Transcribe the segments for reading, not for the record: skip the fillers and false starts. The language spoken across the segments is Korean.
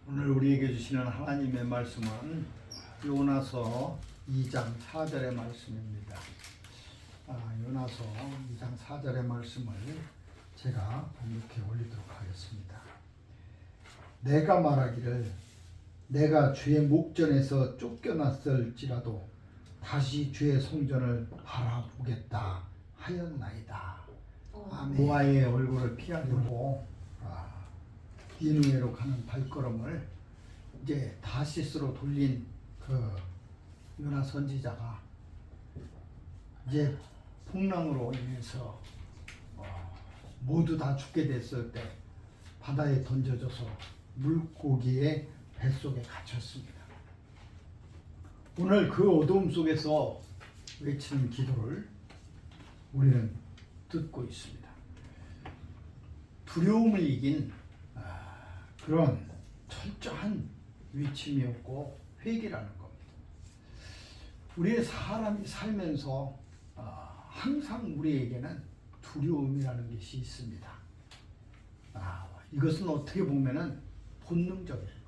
오늘 우리에게 주시는 하나님의 말씀은 요나서 2장 4절의 말씀입니다. 요나서 2장 4절의 말씀을 제가 번역해 올리도록 하겠습니다. 내가 말하기를 내가 주의 목전에서 쫓겨났을지라도 다시 주의 성전을 바라보겠다 하였나이다. 모아의 얼굴을 피하려고 니느웨로 가는 발걸음을 이제 다시스로 돌린 그 요나 선지자가 이제 풍랑으로 인해서 모두 다 죽게 됐을 때 바다에 던져져서 물고기의 뱃속에 갇혔습니다. 오늘 그 어두움 속에서 외치는 기도를 우리는 듣고 있습니다. 두려움을 이긴 그런 철저한 외침이었고 회개라는 겁니다. 우리의 사람이 살면서 항상 우리에게는 두려움이라는 것이 있습니다. 이것은 어떻게 보면은 본능적이에요.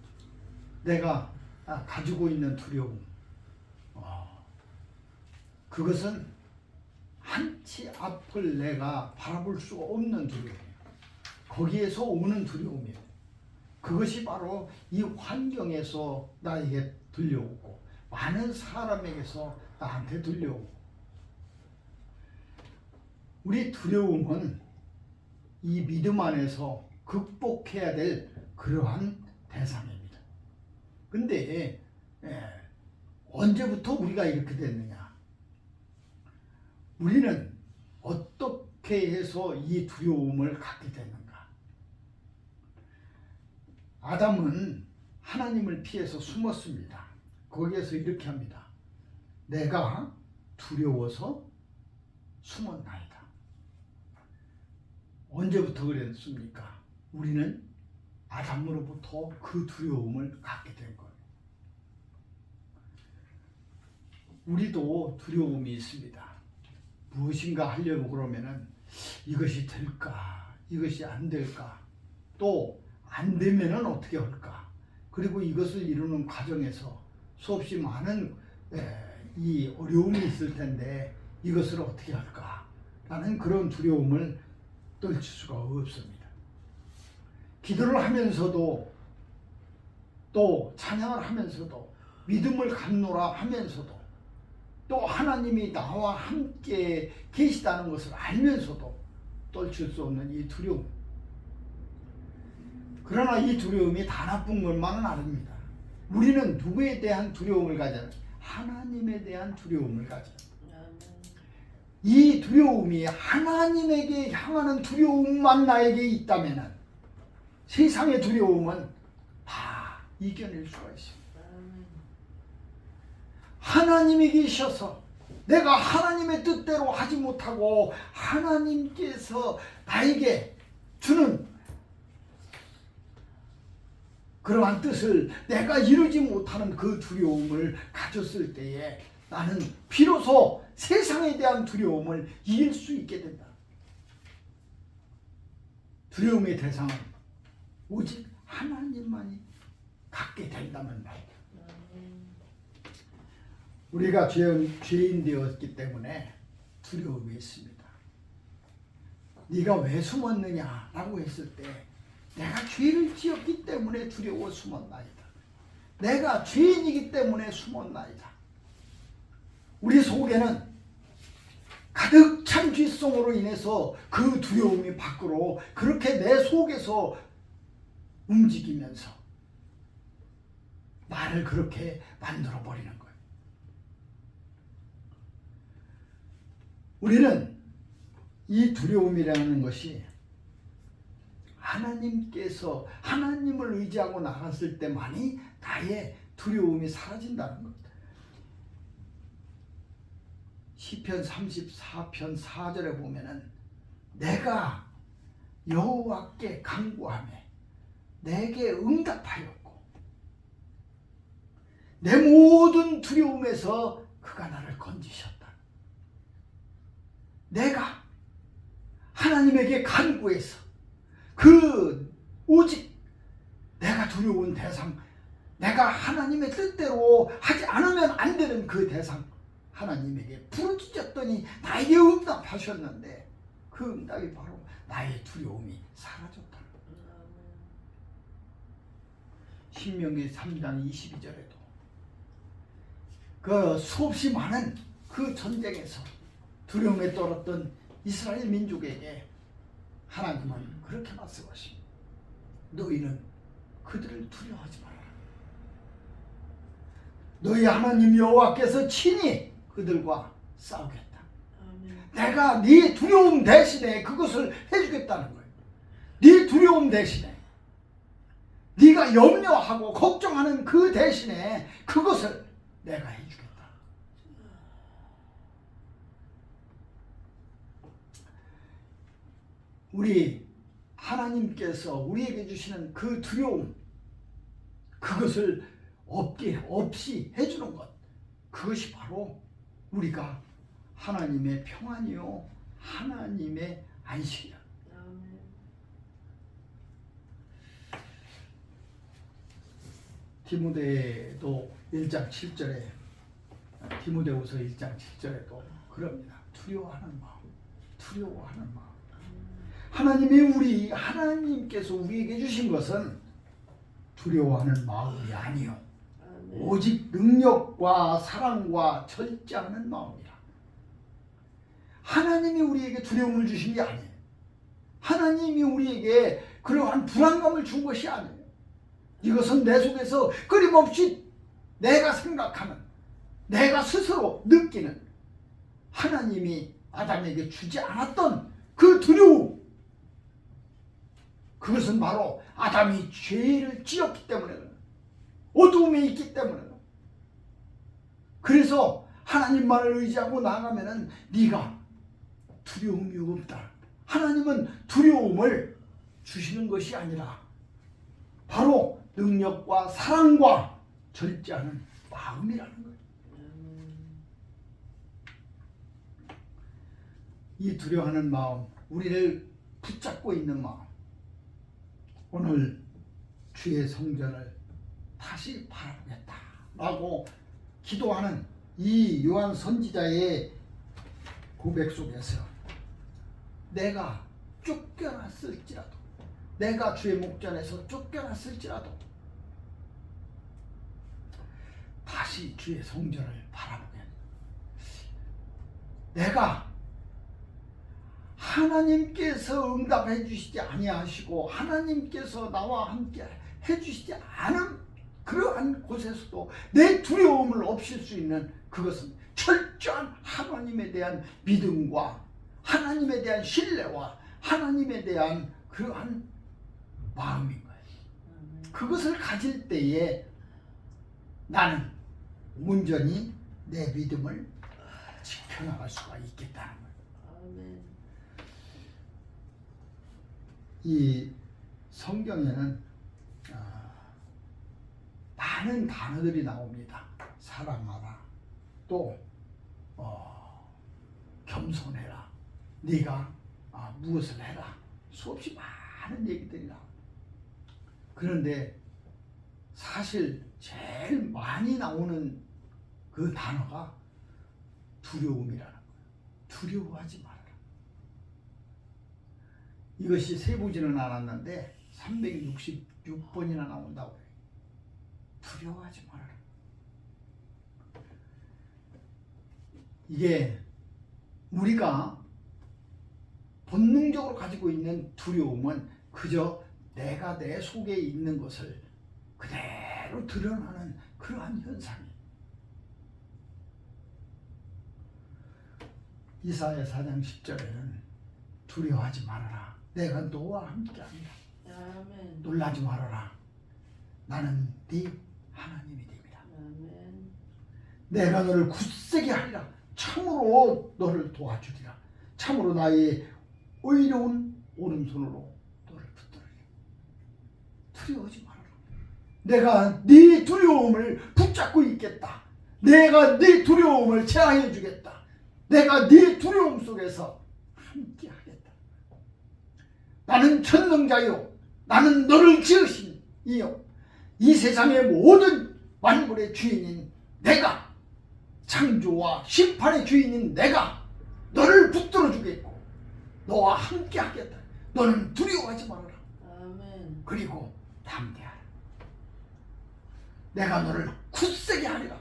내가 가지고 있는 두려움, 그것은 한치 앞을 내가 바라볼 수가 없는 두려움이에요. 거기에서 오는 두려움이에요. 그것이 바로 이 환경에서 나에게 들려오고 많은 사람에게서 나한테 들려오고, 우리 두려움은 이 믿음 안에서 극복해야 될 그러한 대상입니다. 근데 언제부터 우리가 이렇게 됐느냐? 우리는 어떻게 해서 이 두려움을 갖게 됐는가? 아담은 하나님을 피해서 숨었습니다. 거기에서 이렇게 합니다. 내가 두려워서 숨었나이다. 언제부터 그랬습니까? 우리는 아담으로부터 그 두려움을 갖게 된 거예요. 우리도 두려움이 있습니다. 무엇인가 하려고 그러면은 이것이 될까? 이것이 안 될까? 또 안 되면은 어떻게 할까? 그리고 이것을 이루는 과정에서 수없이 많은 이 어려움이 있을 텐데 이것을 어떻게 할까? 라는 그런 두려움을 떨칠 수가 없습니다. 기도를 하면서도 또 찬양을 하면서도 믿음을 갖노라 하면서도 또 하나님이 나와 함께 계시다는 것을 알면서도 떨칠 수 없는 이 두려움. 그러나 이 두려움이 다 나쁜 것만은 아닙니다. 우리는 누구에 대한 두려움을 가져요? 하나님에 대한 두려움을 가져요. 이 두려움이 하나님에게 향하는 두려움만 나에게 있다면 세상의 두려움은 다 이겨낼 수가 있습니다. 하나님이 계셔서 내가 하나님의 뜻대로 하지 못하고 하나님께서 나에게 주는 그러한 뜻을 내가 이루지 못하는 그 두려움을 가졌을 때에 나는 비로소 세상에 대한 두려움을 이길 수 있게 된다. 두려움의 대상은 오직 하나님만이 갖게 된다면 말이다. 우리가 죄인 되었기 때문에 두려움이 있습니다. 네가 왜 숨었느냐라고 했을 때 내가 죄를 지었기 때문에 두려워 숨었나이다. 내가 죄인이기 때문에 숨었나이다. 우리 속에는 가득 찬 죄성으로 인해서 그 두려움이 밖으로 그렇게 내 속에서 움직이면서 나를 그렇게 만들어버리는 거예요. 우리는 이 두려움이라는 것이 하나님께서 하나님을 의지하고 나갔을 때만이 나의 두려움이 사라진다는 겁니다. 시편 34편 4절에 보면은 내가 여호와께 간구하며 내게 응답하였고 내 모든 두려움에서 그가 나를 건지셨다. 내가 하나님에게 간구해서 오직 내가 두려운 대상, 내가 하나님의 뜻대로 하지 않으면 안 되는 그 대상, 하나님에게 부르짖었더니 나에게 응답하셨는데 그 응답이 바로 나의 두려움이 사라졌다. 신명기 3장 22절에도 그 수없이 많은 그 전쟁에서 두려움에 떨었던 이스라엘 민족에게 하나님은 그렇게 말씀하십니다. 너희는 그들을 두려워하지 말아라. 너희 하나님 여호와께서 친히 그들과 싸우겠다. 내가 네 두려움 대신에 그것을 해주겠다는 거예요. 네 두려움 대신에, 네가 염려하고 걱정하는 그 대신에 그것을 내가 해주겠다. 우리 하나님께서 우리에게 주시는 그 두려움, 그것을 없이 해주는 것, 그것이 바로 우리가 하나님의 평안이요 하나님의 안식이야. 디모데도 1장 7절에 디모데후서 1장 7절에도 그럽니다. 두려워하는 마음, 두려워하는 마음. 하나님께서 우리에게 주신 것은 두려워하는 마음이 아니요, 오직 능력과 사랑과 절제하는 마음이라. 하나님이 우리에게 두려움을 주신 게 아니에요. 하나님이 우리에게 그러한 불안감을 준 것이 아니에요. 이것은 내 속에서 끊임없이 내가 생각하는, 내가 스스로 느끼는, 하나님이 아담에게 주지 않았던 그 두려움, 그것은 바로 아담이 죄를 지었기 때문에, 어두움에 있기 때문에. 그래서 하나님만을 의지하고 나아가면은 네가 두려움이 없다. 하나님은 두려움을 주시는 것이 아니라 바로 능력과 사랑과 절제하는 마음이라는 거예요. 이 두려워하는 마음, 우리를 붙잡고 있는 마음, 오늘 주의 성전을 다시 바라보겠다 라고 기도하는 이 요한 선지자의 고백 속에서 내가 쫓겨났을지라도, 내가 주의 목전에서 쫓겨났을지라도 다시 주의 성전을 바라보겠다. 내가 하나님께서 응답해 주시지 아니하시고 하나님께서 나와 함께 해 주시지 않은 그러한 곳에서도 내 두려움을 없앨 수 있는 그것은 철저한 하나님에 대한 믿음과 하나님에 대한 신뢰와 하나님에 대한 그러한 마음인 거예요. 그것을 가질 때에 나는 온전히 내 믿음을 지켜나갈 수가 있겠다는 거예요. 이 성경에는 많은 단어들이 나옵니다. 사랑하라, 또 겸손해라, 네가 무엇을 해라, 수없이 많은 얘기들이 나옵니다. 그런데 사실 제일 많이 나오는 그 단어가 두려움이라는 거예요. 두려워하지 말아라. 이것이 세보지는 않았는데 366번이나 나온다고 해요. 두려워하지 말아라. 이게 우리가 본능적으로 가지고 있는 두려움은 그저 내가 내 속에 있는 것을 그대로 드러나는 그러한 현상이에요. 이사야 4장 10절에는 두려워하지 말아라. 내가 너와 함께합니다. 아멘. 놀라지 말아라. 나는 네 하나님이 됩니다. 아멘. 내가 너를 굳세게 하리라. 참으로 너를 도와주리라. 참으로 나의 의로운 오른손으로 너를 붙들으리라. 두려워하지 말아라. 내가 네 두려움을 붙잡고 있겠다. 내가 네 두려움을 제하여 주겠다. 내가 네 두려움 속에서 함께 하겠다. 나는 전능자요, 나는 너를 지으신 이요, 이 세상의 모든 만물의 주인인 내가, 창조와 심판의 주인인 내가 너를 붙들어 주겠고 너와 함께 하겠다. 너는 두려워하지 말아라. 아멘. 그리고 담대하라. 내가 너를 굳세게 하리라.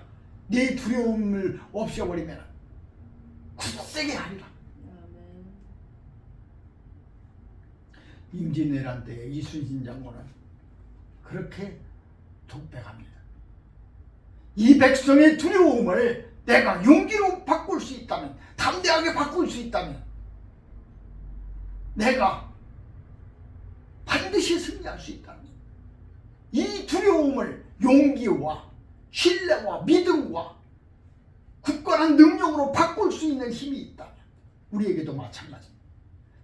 네 두려움을 없애버리면 굳세게 하리라. 아멘. 임진왜란 때 이순신 장군은 그렇게 독백합니다. 이 백성의 두려움을 내가 용기로 바꿀 수 있다면, 담대하게 바꿀 수 있다면 내가 반드시 승리할 수 있다는 거예요. 이 두려움을 용기와 신뢰와 믿음과 굳건한 능력으로 바꿀 수 있는 힘이 있다면 우리에게도 마찬가지입니다.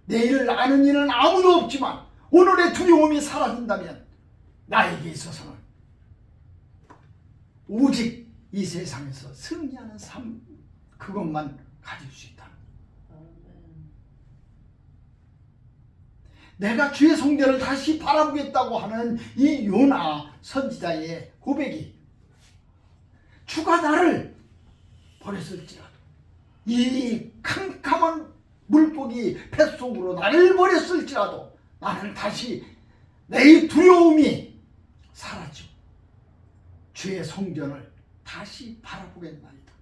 내일을 아는 이는 아무도 없지만 오늘의 두려움이 사라진다면 나에게 있어서는 오직 이 세상에서 승리하는 삶, 그것만 가질 수 있다. 아멘. 내가 주의 성전을 다시 바라보겠다고 하는 이 요나 선지자의 고백이 주가 나를 버렸을지라도, 이 캄캄한 물고기 뱃속으로 나를 버렸을지라도 나는 다시 내 두려움이 사라지고 주의 성전을 다시 바라보겠나이다.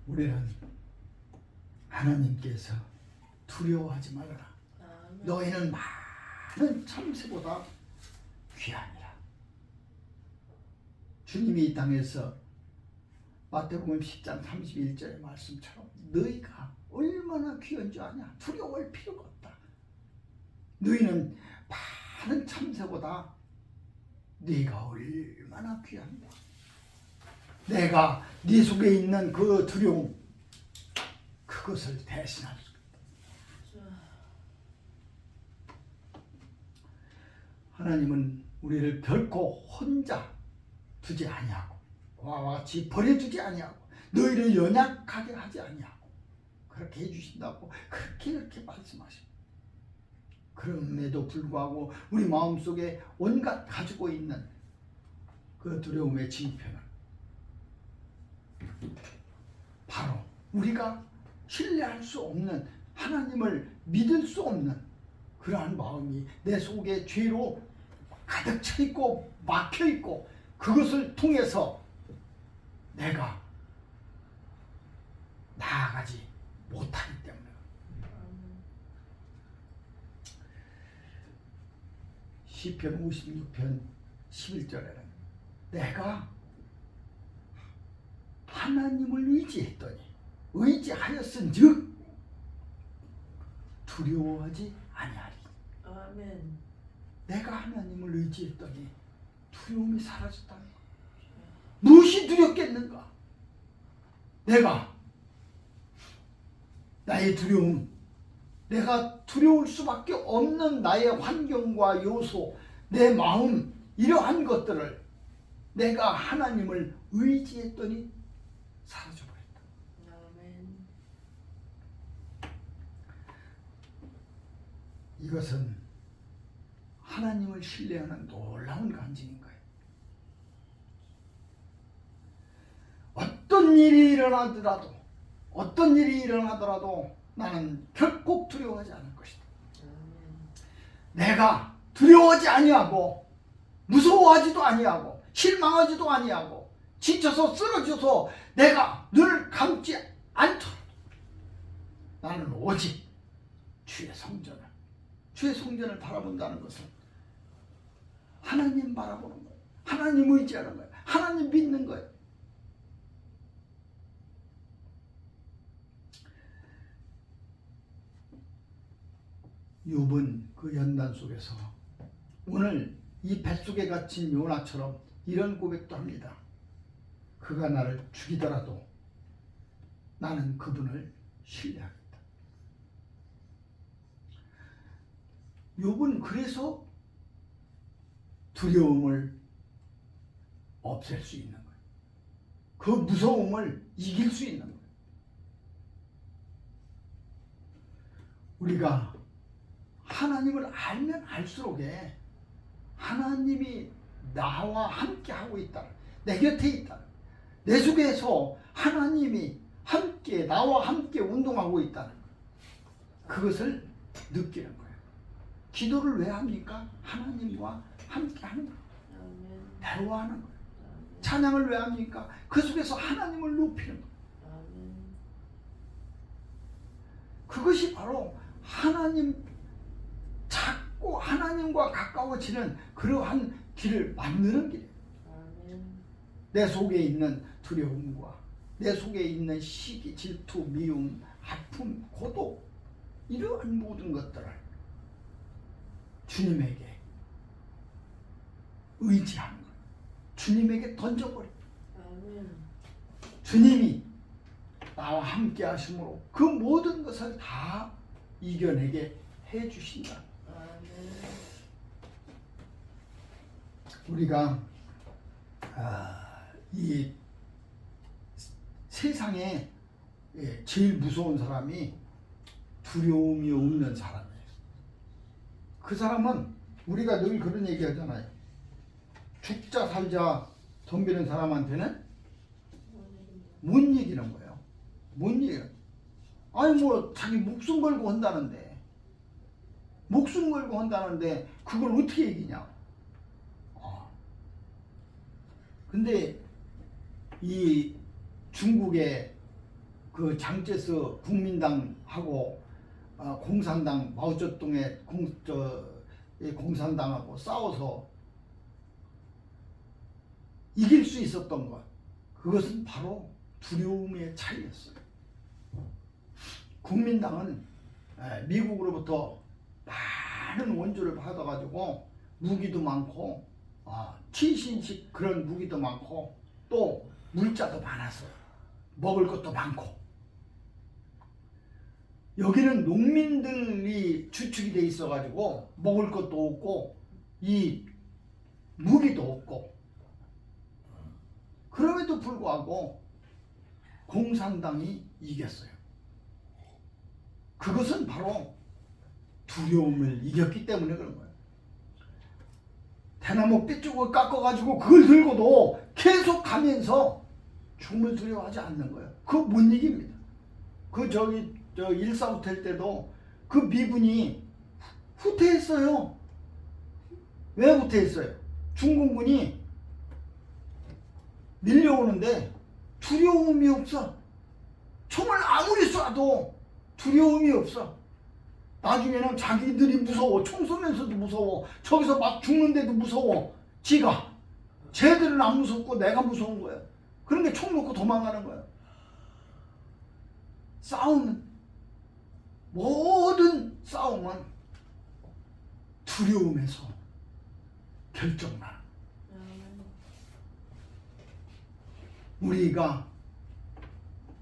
우리는 하나님께서 두려워하지 말아라. 아멘. 너희는 많은 참새보다 귀하니라. 주님이 이 땅에서 마태복음 10장 31절의 말씀처럼 너희가 얼마나 귀한 줄 아냐. 두려워할 필요가 없다. 너희는 많은 참새보다 네가 얼마나 귀한다. 내가 네 속에 있는 그 두려움, 그것을 대신할 수 있다. 하나님은 우리를 결코 혼자 두지 아니하고 그와 같이 버려주지 아니하고 너희를 연약하게 하지 아니하고 그렇게 해주신다고 그렇게 말씀하십니다. 그럼에도 불구하고 우리 마음속에 온갖 가지고 있는 그 두려움의 징표는 바로 우리가 신뢰할 수 없는, 하나님을 믿을 수 없는 그러한 마음이 내 속에 죄로 가득 차 있고 막혀 있고, 그것을 통해서 내가 나아가지 못하기 때문에. 시편 56편 11절에는 내가 하나님을 의지하였은즉 두려워하지 아니하리. 아멘. 내가 하나님을 의지했더니 두려움이 사라졌다는 것. 무엇이 두렵겠는가? 내가 나의 두려움, 내가 두려울 수밖에 없는 나의 환경과 요소, 내 마음, 이러한 것들을 내가 하나님을 의지했더니 사라져버렸다. 아멘. 이것은 하나님을 신뢰하는 놀라운 간증인 거예요. 어떤 일이 일어나더라도 나는 결코 두려워하지 않을 것이다. 내가 두려워하지 아니하고 무서워하지도 아니하고 실망하지도 아니하고 지쳐서 쓰러져서 내가 눈을 감지 않도록 나는 오직 주의 성전을 바라본다는 것은 하나님 바라보는 거예요. 하나님 의지하는 거예요. 하나님 믿는 거예요. 욥은 그 연단 속에서 오늘 이 뱃속에 갇힌 요나처럼 이런 고백도 합니다. 그가 나를 죽이더라도 나는 그분을 신뢰하겠다. 욥은 그래서 두려움을 없앨 수 있는 거예요. 그 무서움을 이길 수 있는 거예요. 우리가 하나님을 알면 알수록에 하나님이 나와 함께 하고 있다. 내 곁에 있다. 내 속에서 하나님이 함께 나와 함께 운동하고 있다는 것. 그것을 느끼는 거예요. 기도를 왜 합니까? 하나님과 함께 하는 거예요. 아멘. 대화하는 거예요. 아멘. 찬양을 왜 합니까? 그 속에서 하나님을 높이는 거예요. 아멘. 그것이 바로 하나님 자꾸 하나님과 가까워지는 그러한 길을 만드는 길이에요. 아멘. 내 속에 있는 두려움과 내 속에 있는 시기, 질투, 미움, 아픔, 고독 이러한 모든 것들을 주님에게 의지하는 거예요. 주님에게 던져버립니다. 아멘. 주님이 나와 함께 하심으로 그 모든 것을 다 이겨내게 해주신다. 아멘. 우리가 이 세상에 제일 무서운 사람이 두려움이 없는 사람이에요. 그 사람은 우리가 늘 그런 얘기 하잖아요. 죽자 살자 덤비는 사람한테는 못 이기는 거예요. 못 이겨요. 아니 뭐 자기 목숨 걸고 한다는데 그걸 어떻게 이기냐. 근데 이 중국의 그 장제스 국민당하고 공산당 마오쩌둥의 공산당하고 싸워서 이길 수 있었던 것, 그것은 바로 두려움의 차이였어요. 국민당은 미국으로부터 많은 원조를 받아가지고 무기도 많고 최신식 그런 무기도 많고 또 물자도 많아서 먹을 것도 많고, 여기는 농민들이 주축이 돼 있어가지고 먹을 것도 없고 이 무기도 없고, 그럼에도 불구하고 공산당이 이겼어요. 그것은 바로 두려움을 이겼기 때문에 그런 거예요. 대나무 삐죽을 깎아가지고 그걸 들고도 계속 가면서 죽음을 두려워하지 않는 거예요. 그거 못 이깁니다. 저 일사후퇴 때도 그 미군이 후퇴했어요. 왜 후퇴했어요? 중공군이 밀려오는데 두려움이 없어. 총을 아무리 쏴도 두려움이 없어. 나중에는 자기들이 무서워. 총 쏘면서도 무서워. 저기서 막 죽는데도 무서워. 지가. 쟤들은 안 무섭고 내가 무서운 거야. 그러니까 총 놓고 도망가는 거야. 싸움은, 모든 싸움은 두려움에서 결정나. 우리가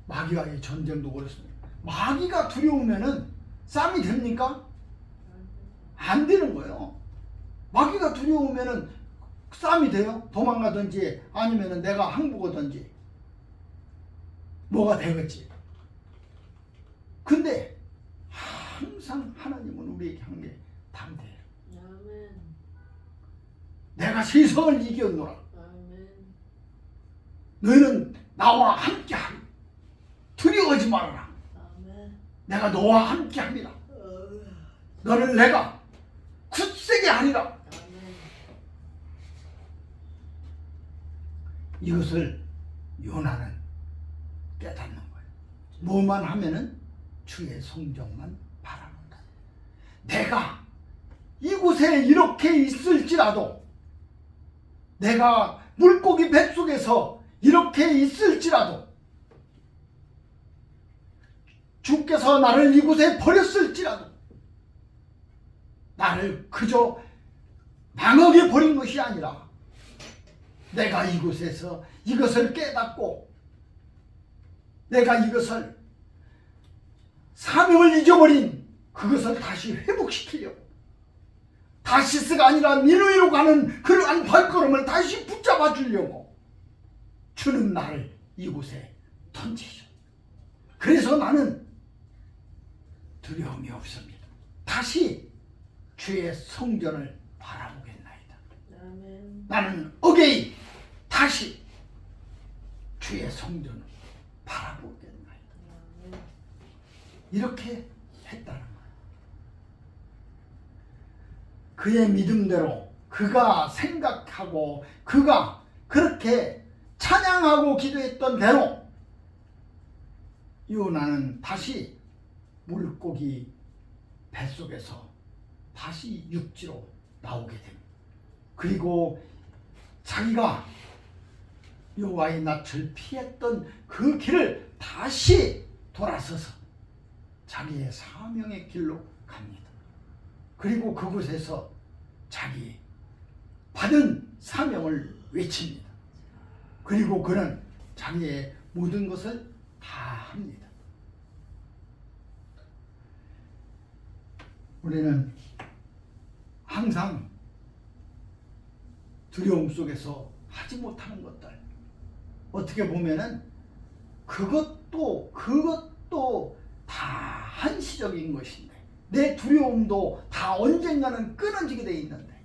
마귀와의 전쟁도 그렇습니다. 마귀가 두려우면은 싸움이 됩니까? 안 되는 거예요. 마귀가 두려우면은 싸움이 돼요? 도망가든지 아니면은 내가 항복하든지 뭐가 되겠지. 근데 항상 하나님은 우리에게 한 게 담대해요. 아멘. 내가 세상을 이겼노라. 아멘. 너희는 나와 함께하리. 두려워하지 말아라. 아멘. 내가 너와 함께합니다. 너를 내가 굳세게 하리라. 아멘. 이것을 요나는 깨닫는 거예요. 뭐만 하면은 주의 성령만 바라본다. 내가 이곳에 이렇게 있을지라도, 내가 물고기 뱃속에서 이렇게 있을지라도, 주께서 나를 이곳에 버렸을지라도 나를 그저 망하게 버린 것이 아니라 내가 이곳에서 이것을 깨닫고 내가 이것을 사명을 잊어버린 그것을 다시 회복시키려고, 다시스가 아니라 니느웨로 가는 그러한 발걸음을 다시 붙잡아 주려고 주는 나를 이곳에 던지셔. 그래서 나는 두려움이 없습니다. 다시 주의 성전을 바라보겠나이다. 아멘. 나는 어게인 다시 주의 성전을 바라보겠나이다. 아멘. 이렇게 했다는 거예요. 그의 믿음대로 그가 생각하고 그가 그렇게 찬양하고 기도했던 대로 요나는 다시 물고기 뱃속에서 다시 육지로 나오게 됩니다. 그리고 자기가 여호와의 낯을 피했던 그 길을 다시 돌아서서 자기의 사명의 길로 갑니다. 그리고 그곳에서 자기 받은 사명을 외칩니다. 그리고 그는 자기의 모든 것을 다 합니다. 우리는 항상 두려움 속에서 하지 못하는 것들, 어떻게 보면은 그것도 다 한시적인 것인데, 내 두려움도 다 언젠가는 끊어지게 돼 있는데,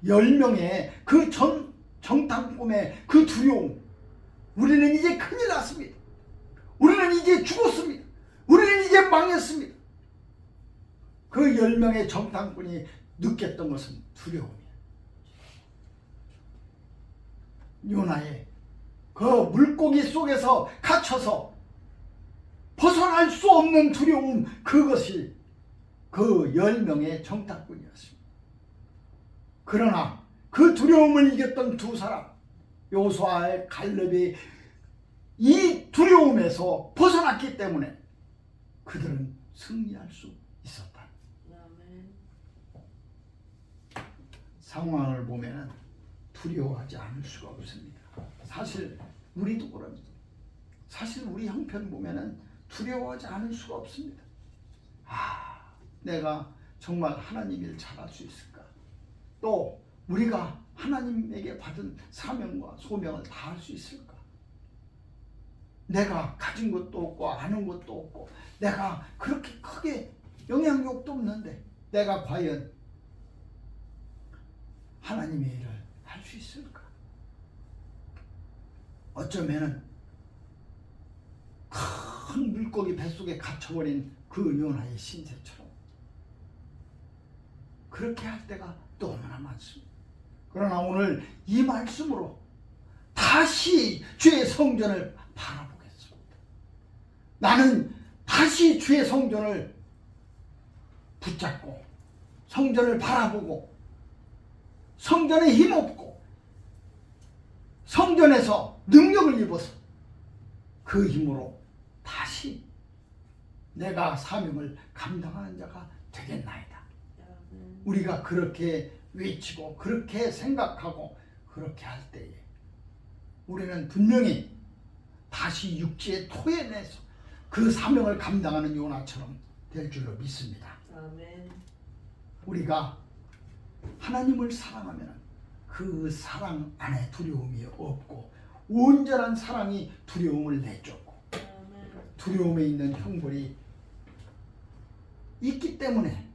10명의 그 정탐꾼의 그 두려움, 우리는 이제 큰일 났습니다. 우리는 이제 죽었습니다. 우리는 이제 망했습니다. 그 10명의 정탐꾼이 느꼈던 것은 두려움이에요. 요나의 그 물고기 속에서 갇혀서 벗어날 수 없는 두려움, 그것이 그 10명의 정탐꾼이었습니다. 그러나 그 두려움을 이겼던 두 사람, 여호수아와 갈렙이 이 두려움에서 벗어났기 때문에 그들은 승리할 수 있었다. 아멘. 상황을 보면 두려워하지 않을 수가 없습니다. 사실 우리도 그럽니다. 사실 우리 형편 보면 두려워하지 않을 수가 없습니다. 내가 정말 하나님 일 잘할 수 있을까? 또 우리가 하나님에게 받은 사명과 소명을 다 할 수 있을까? 내가 가진 것도 없고 아는 것도 없고 내가 그렇게 크게 영향력도 없는데 내가 과연 하나님의 일을 할 수 있을까? 어쩌면은 큰 물고기 뱃속에 갇혀버린 그 요나의 신세처럼 그렇게 할 때가 너무나 많습니다. 그러나 오늘 이 말씀으로 다시 주의 성전을 바라보겠습니다. 나는 다시 주의 성전을 붙잡고 성전을 바라보고 성전에 힘없고 성전에서 능력을 입어서 그 힘으로 다시 내가 사명을 감당하는 자가 되겠나이다. 아멘. 우리가 그렇게 외치고 그렇게 생각하고 그렇게 할 때에 우리는 분명히 다시 육지에 토해내서 그 사명을 감당하는 요나처럼 될 줄로 믿습니다. 아멘. 우리가 하나님을 사랑하면 그 사랑 안에 두려움이 없고 온전한 사랑이 두려움을 내쫓고 아멘. 두려움에 있는 형벌이 있기 때문에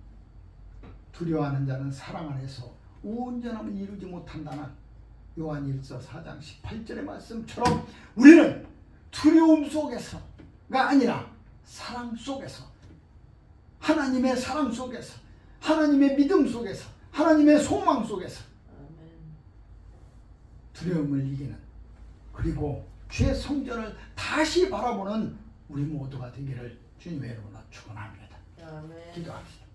두려워하는 자는 사랑 안에서 온전함을 이루지 못한다는 요한일서 4장 18절의 말씀처럼 우리는 두려움 속에서가 아니라 사랑 속에서 하나님의 사랑 속에서 하나님의 믿음 속에서 하나님의 소망 속에서 아멘. 두려움을 이기는 그리고 주의 성전을 다시 바라보는 우리 모두가 되기를 주님의 이름으로 축원합니다. 아멘. 기도합시다.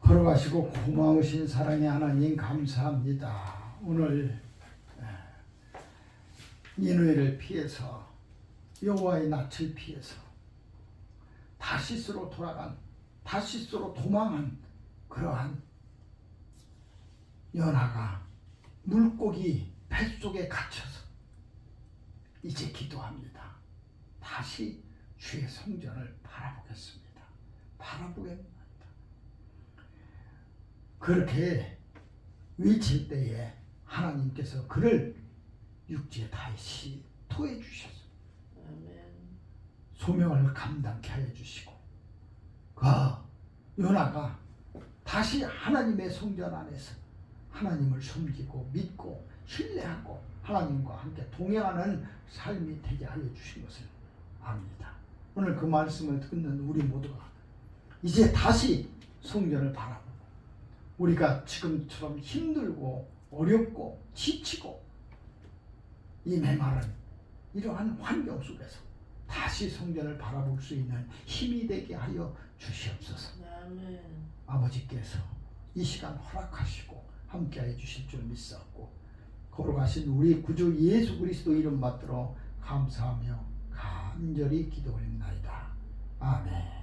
걸어가시고 고마우신 사랑의 하나님 감사합니다. 오늘 니느웨를 피해서 여호와의 낯을 피해서 다시스로 돌아간 다시스로 도망한 그러한 요나가 물고기 뱃속에 갇혀서 이제 기도합니다. 다시 주의 성전을 바라보겠습니다. 바라보겠습니다. 그렇게 외칠 때에 하나님께서 그를 육지에 다시 토해 주셔서 아멘. 소명을 감당케 하여 주시고 요나가 다시 하나님의 성전 안에서 하나님을 섬기고 믿고 신뢰하고 하나님과 함께 동행하는 삶이 되게 하여 주신 것을 압니다. 오늘 그 말씀을 듣는 우리 모두가 이제 다시 성전을 바라보고 우리가 지금처럼 힘들고 어렵고 지치고 이 메마른 이러한 환경 속에서 다시 성전을 바라볼 수 있는 힘이 되게 하여 주시옵소서. 아멘. 아버지께서 이 시간 허락하시고 함께해 주실 줄 믿사옵고 걸어가신 우리 구주 예수 그리스도 이름 받들어 감사하며 간절히 기도 올립나이다. 아멘.